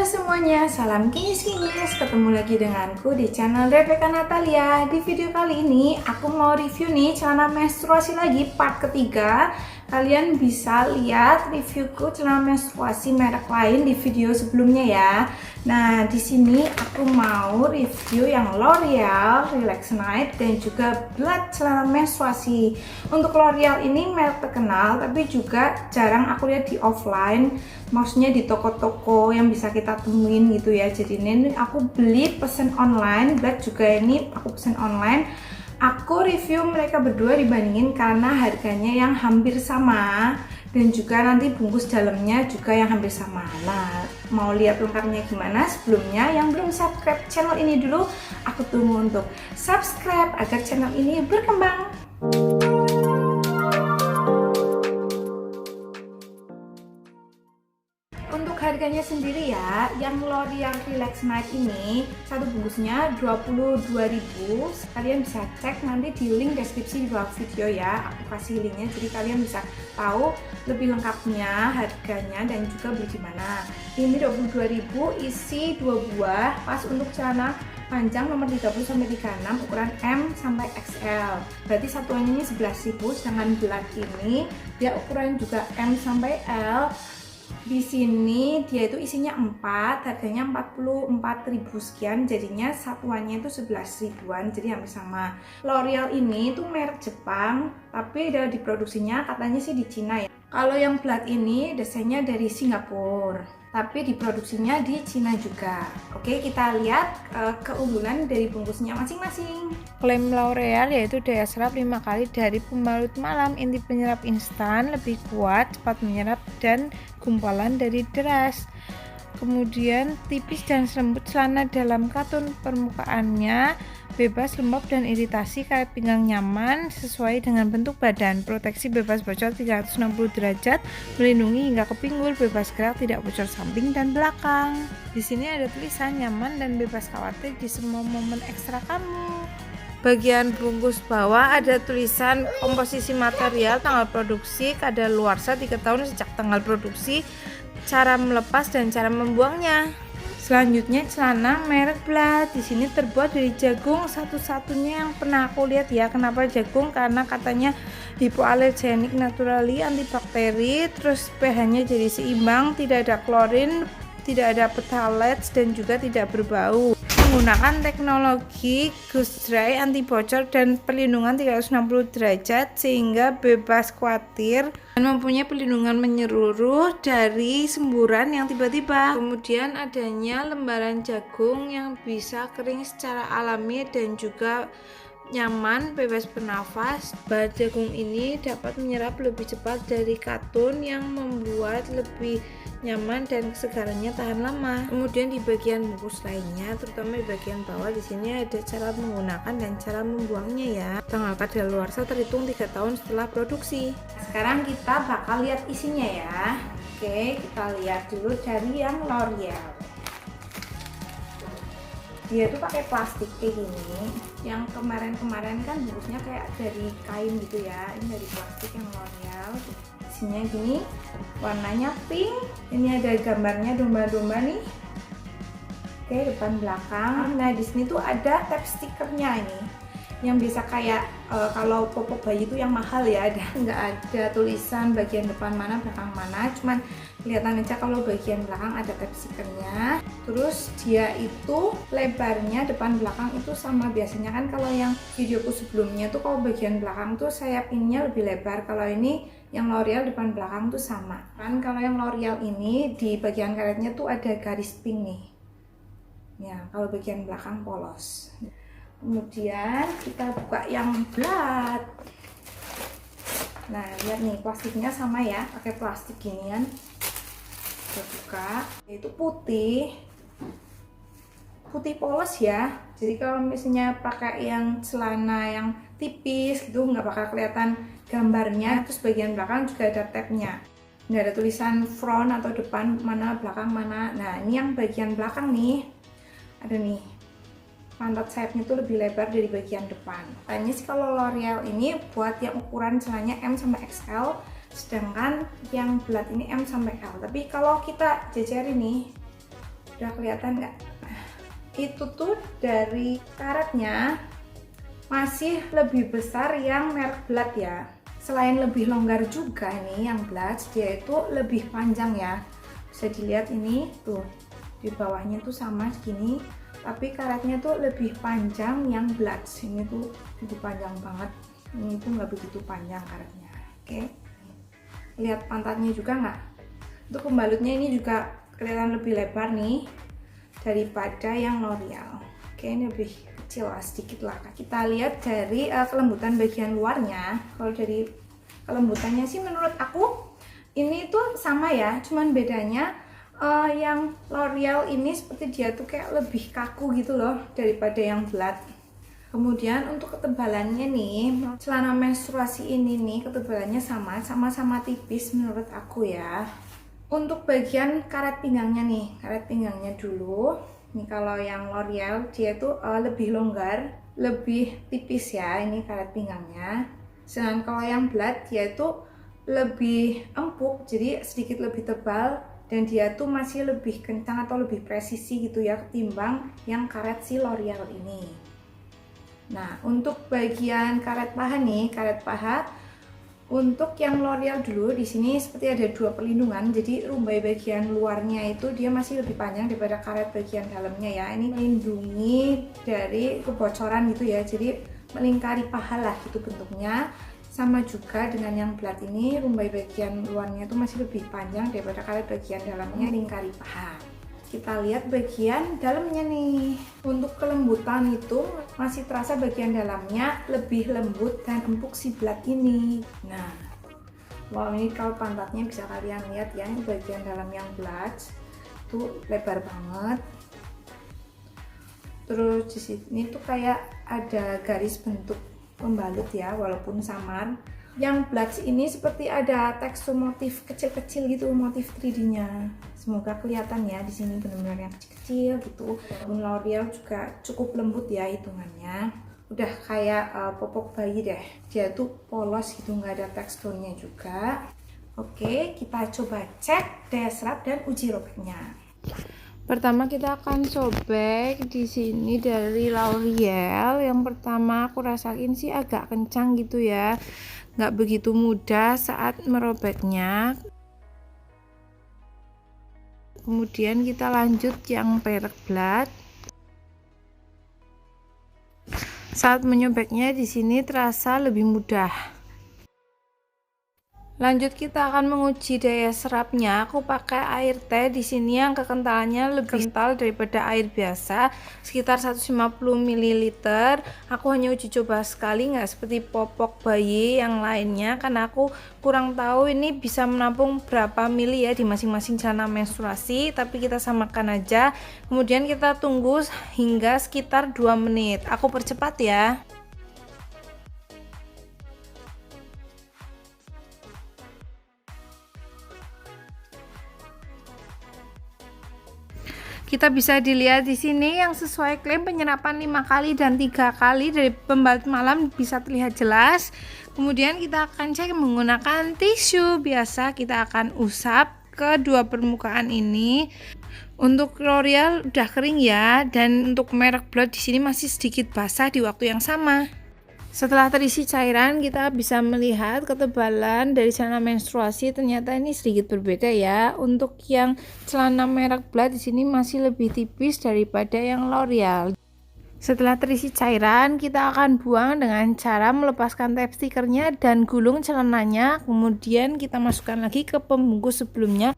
semuanya, salam kinyis-kinyis. Ketemu lagi denganku di channel Rebecca Natalia. Di video kali ini aku mau review nih celana menstruasi lagi part ketiga. Kalian bisa lihat reviewku celana menstruasi merek lain di video sebelumnya ya. Nah, di sini aku mau review yang L'Oreal Relax Night dan juga Blood celana menstruasi. Untuk L'Oreal ini merek terkenal, tapi juga jarang aku lihat di offline. Maksudnya di toko-toko yang bisa kita temuin gitu ya. Jadi ini aku beli pesen online, Blood juga ini aku pesen online. Aku review mereka berdua dibandingin karena harganya yang hampir sama dan juga nanti bungkus dalamnya juga yang hampir sama. Nah, mau lihat lengkapnya gimana? Sebelumnya yang belum subscribe channel ini dulu, aku tunggu untuk subscribe agar channel ini berkembang. Untuk harganya sendiri ya, yang L'Oreal Relax Night ini satu bungkusnya 22.000. Kalian bisa cek nanti di link deskripsi di bawah video ya. Aku kasih linknya jadi kalian bisa tahu lebih lengkapnya harganya dan juga beli di mana. Ini 22.000 isi 2 buah, pas untuk celana panjang nomor 30-36 ukuran M sampai XL. Berarti satuannya ini 11.000, sedangkan Blood ini dia ukuran juga M sampai L. Di sini dia itu isinya 4, harganya 44.000 sekian, jadinya satuannya itu 11 ribuan, jadi hampir sama. L'Oreal ini tuh merek Jepang, tapi udah diproduksinya katanya sih di Cina ya. Kalau yang Blood ini desainnya dari Singapura, tapi diproduksinya di Cina juga. Oke, kita lihat keunggulan dari bungkusnya masing-masing. Klaim L'Oreal yaitu daya serap 5 kali dari pembalut malam, inti penyerap instan, lebih kuat, cepat menyerap, dan gumpalan dari deras. Kemudian tipis dan lembut celana dalam katun, permukaannya bebas lembab dan iritasi, kayak pinggang nyaman sesuai dengan bentuk badan, proteksi bebas bocor 360 derajat, melindungi hingga ke pinggul, bebas gerak, tidak bocor samping dan belakang. Di sini ada tulisan nyaman dan bebas khawatir di semua momen ekstra kamu. Bagian bungkus bawah ada tulisan komposisi material, tanggal produksi, kadaluarsa 3 tahun sejak tanggal produksi, cara melepas dan cara membuangnya. Selanjutnya celana merek Blood. Di sini terbuat dari jagung, satu-satunya yang pernah aku lihat ya. Kenapa jagung? Karena katanya hipoalergenik, naturally, antibakteri, terus pH-nya jadi seimbang, tidak ada klorin, tidak ada phthalates, dan juga tidak berbau. Menggunakan teknologi Ghost Dry, anti bocor, dan perlindungan 360 derajat sehingga bebas khawatir dan mempunyai perlindungan menyeluruh dari semburan yang tiba-tiba. Kemudian adanya lembaran jagung yang bisa kering secara alami dan juga nyaman, bebas bernafas. Bahan jagung ini dapat menyerap lebih cepat dari katun yang membuat lebih nyaman dan kesegarannya tahan lama. Kemudian di bagian bungkus lainnya, terutama di bagian bawah, di sini ada cara menggunakan dan cara membuangnya ya. Tanggal kadaluarsa terhitung 3 tahun setelah produksi. Sekarang kita bakal lihat isinya ya. Oke, kita lihat dulu dari yang L'Oreal. Dia tuh pakai plastik kayak gini. Yang kemarin-kemarin kan bungkusnya kayak dari kain gitu ya. Ini dari plastik yang L'Oreal. Isinya gini, warnanya pink. Ini ada gambarnya domba-domba nih. Oke, depan belakang. Nah, di sini tuh ada tab stikernya ini. Yang biasa kayak kalau popok bayi itu yang mahal ya, nggak ada tulisan bagian depan mana belakang mana, cuman kelihatan aja kalau bagian belakang ada tab stikernya. Terus dia itu lebarnya depan belakang itu sama. Biasanya kan kalau yang videoku sebelumnya tuh kalau bagian belakang tuh sayap ininya lebih lebar, kalau ini yang L'Oreal depan belakang tuh sama kan. Kalau yang L'Oreal ini di bagian karetnya tuh ada garis pink nih ya, kalau bagian belakang polos. Kemudian kita buka yang Blood. Nah, lihat nih, plastiknya sama ya, pakai plastik ginian. Kita buka, itu putih polos ya. Jadi kalau misalnya pakai yang celana yang tipis gitu nggak bakal kelihatan gambarnya. Terus bagian belakang juga ada tabnya, nggak ada tulisan front atau depan mana, belakang mana. Nah, ini yang bagian belakang nih, ada nih, pantat sayapnya tuh lebih lebar dari bagian depan. Katanya sih kalau L'Oreal ini buat yang ukuran celananya M sampai XL, sedangkan yang Blood ini M sampai L. Tapi kalau kita jajarin nih, Udah kelihatan nggak? Itu tuh dari karetnya masih lebih besar yang merek Blad ya. Selain lebih longgar juga nih yang Blad, dia itu lebih panjang ya. Bisa dilihat ini tuh, di bawahnya tuh sama segini, tapi karetnya tuh lebih panjang yang Blad. Ini tuh lebih panjang banget. Ini tuh nggak begitu panjang karetnya. Oke, lihat pantatnya juga nggak? Untuk pembalutnya ini juga kelihatan lebih lebar nih daripada yang L'Oreal. Oke, ini lebih kecil lah, sedikit lah. Kita lihat dari kelembutan bagian luarnya. Kalau dari kelembutannya sih menurut aku ini tuh sama ya, cuman bedanya yang L'Oreal ini seperti dia tuh kayak lebih kaku gitu loh daripada yang Blad. Kemudian untuk ketebalannya nih, celana menstruasi ini nih ketebalannya sama-sama tipis menurut aku ya. Untuk bagian karet pinggangnya nih, karet pinggangnya dulu. Nih kalau yang L'Oreal dia tuh lebih longgar, lebih tipis ya ini karet pinggangnya. Sedangkan kalau yang Blad dia tuh lebih empuk, jadi sedikit lebih tebal dan dia tuh masih lebih kencang atau lebih presisi gitu ya ketimbang yang karet si L'Oreal ini. Nah, untuk bagian karet paha nih, karet paha untuk yang L'Oreal dulu di sini seperti ada dua perlindungan, jadi rumbai bagian luarnya itu dia masih lebih panjang daripada karet bagian dalamnya ya. Ini melindungi dari kebocoran gitu ya, jadi melingkari paha lah gitu bentuknya. Sama juga dengan yang Blad ini, rumbai bagian luarnya itu masih lebih panjang daripada karet bagian dalamnya lingkari paha. Kita lihat bagian dalamnya nih. Untuk kelembutan itu masih terasa bagian dalamnya lebih lembut dan empuk si Blad ini. Nah, wow, ini kalau pantatnya bisa kalian lihat ya, ini bagian dalam yang Blad tuh lebar banget. Terus di sini tuh kayak ada garis bentuk pembalut ya, walaupun samar. Yang Blad ini seperti ada tekstur motif kecil-kecil gitu, motif 3D-nya. Semoga kelihatan ya, di sini benar-benar yang kecil-kecil gitu. L'Oreal juga cukup lembut ya hitungannya. Udah kayak popok bayi deh. Dia tuh polos gitu, nggak ada teksturnya juga. Oke, kita coba cek daya serap dan uji robeknya. Pertama kita akan sobek di sini dari L'Oreal. Yang pertama aku rasain sih agak kencang gitu ya, nggak begitu mudah saat merobeknya. Kemudian kita lanjut yang merek Blad. Saat menyobeknya di sini terasa lebih mudah. Lanjut kita akan menguji daya serapnya. Aku pakai air teh di sini yang kekentalannya lebih kental daripada air biasa, sekitar 150 ml. Aku hanya uji coba sekali, nggak seperti popok bayi yang lainnya, karena aku kurang tahu ini bisa menampung berapa mili ya di masing-masing celana menstruasi, tapi kita samakan aja. Kemudian kita tunggu hingga sekitar 2 menit. Aku percepat ya. Kita bisa dilihat di sini yang sesuai klaim penyerapan 5 kali dan 3 kali dari pembalut malam bisa terlihat jelas. Kemudian kita akan cek menggunakan tisu. Biasa kita akan usap ke dua permukaan ini. Untuk L'Oreal udah kering ya, dan untuk merek Blad di sini masih sedikit basah di waktu yang sama. Setelah terisi cairan, kita bisa melihat ketebalan dari celana menstruasi. Ternyata ini sedikit berbeda ya. Untuk yang celana merek Blad di sini masih lebih tipis daripada yang L'Oreal. Setelah terisi cairan, kita akan buang dengan cara melepaskan tape stikernya dan gulung celananya. Kemudian kita masukkan lagi ke pembungkus sebelumnya.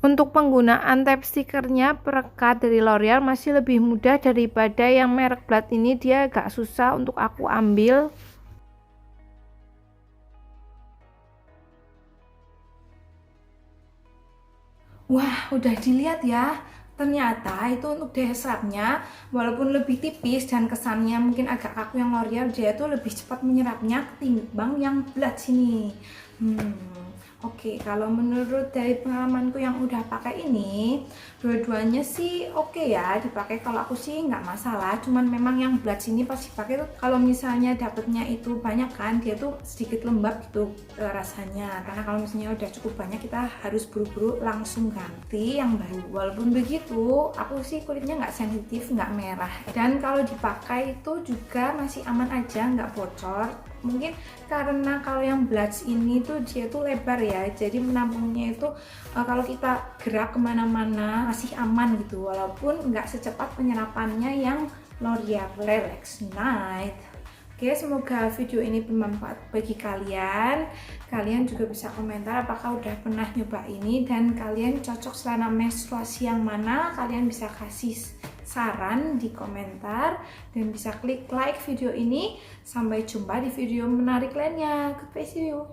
Untuk penggunaan tape stikernya perekat dari L'Oreal masih lebih mudah daripada yang merek Blad ini, dia agak susah untuk aku ambil. Wah, udah dilihat ya. Ternyata itu untuk daya serapnya walaupun lebih tipis dan kesannya mungkin agak kaku yang L'Oreal, dia itu lebih cepat menyerapnya ketimbang yang Blad sini. Oke, kalau menurut dari pengalamanku yang udah pakai ini, dua-duanya sih oke ya dipakai. Kalau aku sih nggak masalah, cuman memang yang Blush ini pasti pakai tuh kalau misalnya dapetnya itu banyak kan, dia tuh sedikit lembab gitu rasanya. Karena kalau misalnya udah cukup banyak, kita harus buru-buru langsung ganti yang baru. Walaupun begitu, aku sih kulitnya nggak sensitif, nggak merah. Dan kalau dipakai itu juga masih aman aja, nggak bocor. Mungkin karena kalau yang Blush ini tuh dia tuh lebar ya, jadi menampungnya itu kalau kita gerak kemana-mana masih aman gitu, walaupun nggak secepat penyerapannya yang L'Oreal Relax Night. Oke, semoga video ini bermanfaat bagi kalian. Kalian juga bisa komentar apakah udah pernah nyoba ini dan kalian cocok selama menstruasi yang mana. Kalian bisa kasih saran di komentar dan bisa klik like video ini. Sampai jumpa di video menarik lainnya. Goodbye, see you.